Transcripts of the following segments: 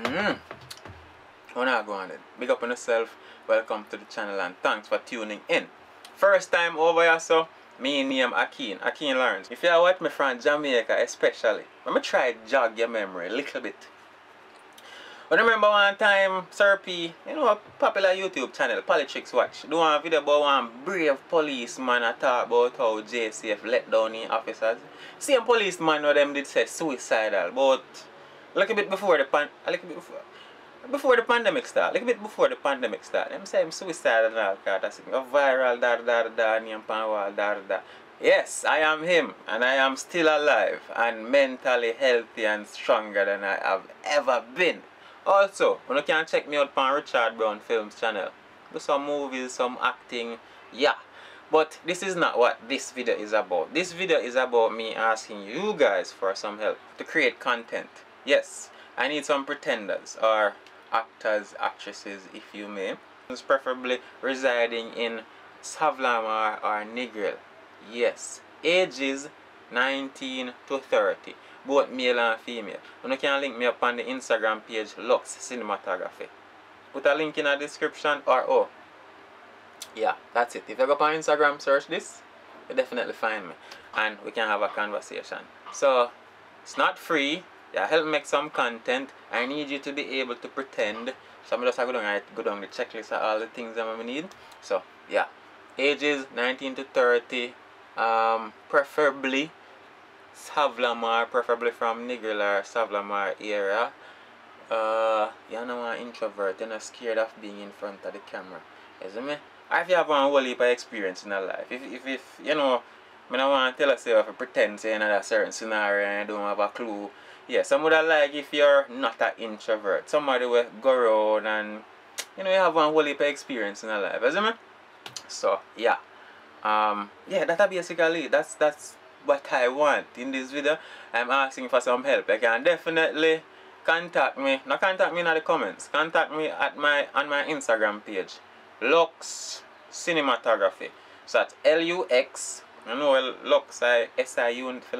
We're not going it. Big up on yourself. Welcome to the channel and thanks for tuning in. First time over here, so me name Ackeen Lawrence. If you watch me from Jamaica especially, let me try to jog your memory a little bit. But remember one time, Sir P, you know, a popular YouTube channel, Politics Watch, do one video about one brave policeman that talk about how JCF let down the officers. Same policeman who them did say suicidal, but a little bit before the pandemic start, them say I'm suicidal and all that, that's go viral, name pan wall, Yes, I am him, and I am still alive, and mentally healthy and stronger than I have ever been. Also, you can check me out on Richard Brown Films channel. Do some movies, some acting, yeah. But this is not what this video is about. This video is about me asking you guys for some help to create content. Yes, I need some pretenders or actors, actresses, if you may. Preferably residing in Savlamar or Negril. Yes, ages 19 to 30. Both male and female. You can link me up on the Instagram page Lux Cinematography. Put a link in the description or yeah, that's it. If you go up on Instagram, search this, you definitely find me. And we can have a conversation. So it's not free. Yeah, help make some content. I need you to be able to pretend. So I'm just going to go down the checklist of all the things that I need. So yeah. Ages 19 to 30. Preferably Savlamar, preferably from Negril or Savlamar area. You're not an introvert, you're not scared of being in front of the camera. You see me? Or if you have a whole heap of experience in your life, if you know, I don't want to tell yourself to pretend to in a certain scenario and you don't have a clue. Yeah, some would like if you're not an introvert. Somebody will go around and you know you have one whole heap of experience in your life. You see me? So yeah. Yeah, that's basically that's what I want in this video. I'm asking for some help. You can definitely contact me. Not contact me in the comments. Contact me at on my Instagram page. Lux Cinematography. So that's Lux. You know Lux SIU for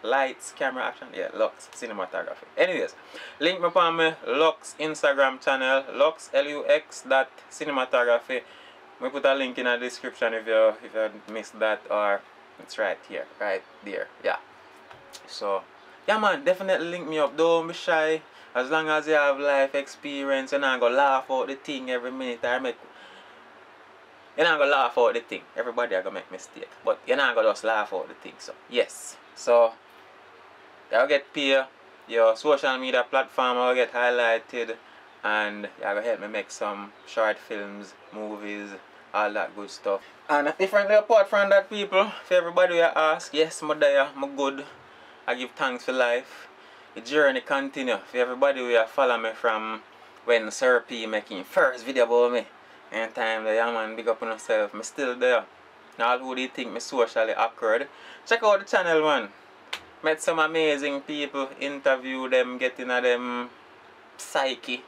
lights, camera action. Yeah, Lux Cinematography. Anyways, link me on my Lux Instagram channel, Lux LUX cinematography. We put a link in the description if you missed that, or it's right here, right there. Yeah. So yeah man, definitely link me up. Don't be shy. As long as you have life experience, you're not gonna laugh out the thing every minute. You're not gonna laugh out the thing. Everybody are gonna make mistake. But you're not gonna just laugh out the thing. So yes. So you'll get paid. Your social media platform will get highlighted, and you're gonna help me make some short films, movies, all that good stuff. And differently apart from that, people, for everybody who ask, yes, I'm there, I'm good. I give thanks for life. The journey continue. For everybody who follow me from when Sir P making first video about me. Anytime the young man big up on himself, I'm still there. Now who do you think me socially awkward? Check out the channel, man. Met some amazing people, interview them, get in them psyche,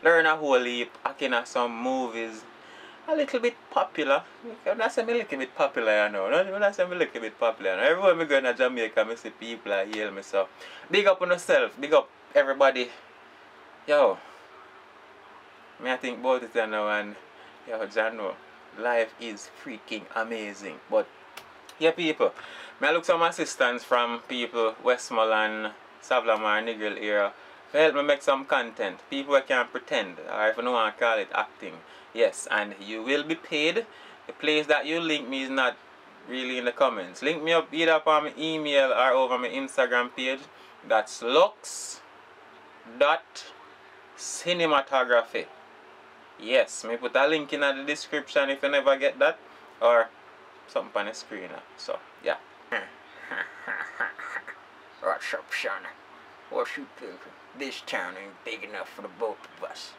learn a whole heap, acting at some movies. A little bit popular. That's a little bit popular, you know. That's a little bit popular. Everywhere I go to Jamaica, I see people hail me. So big up on yourself. Big up everybody. Yo, I think about it now, and yo, Jano, life is freaking amazing. But yeah, people, I look some assistance from people Westmoreland, Savlamar, Negril area. Help me make some content. People who can pretend, or if you don't want to call it acting. Yes, and you will be paid. The place that you link me is not really in the comments. Link me up either on my email or over my Instagram page. That's lux.cinematography. Yes, me put a link in the description if you never get that, or something on the screen. So yeah. What's up, son? What you thinking? This town ain't big enough for the both of us.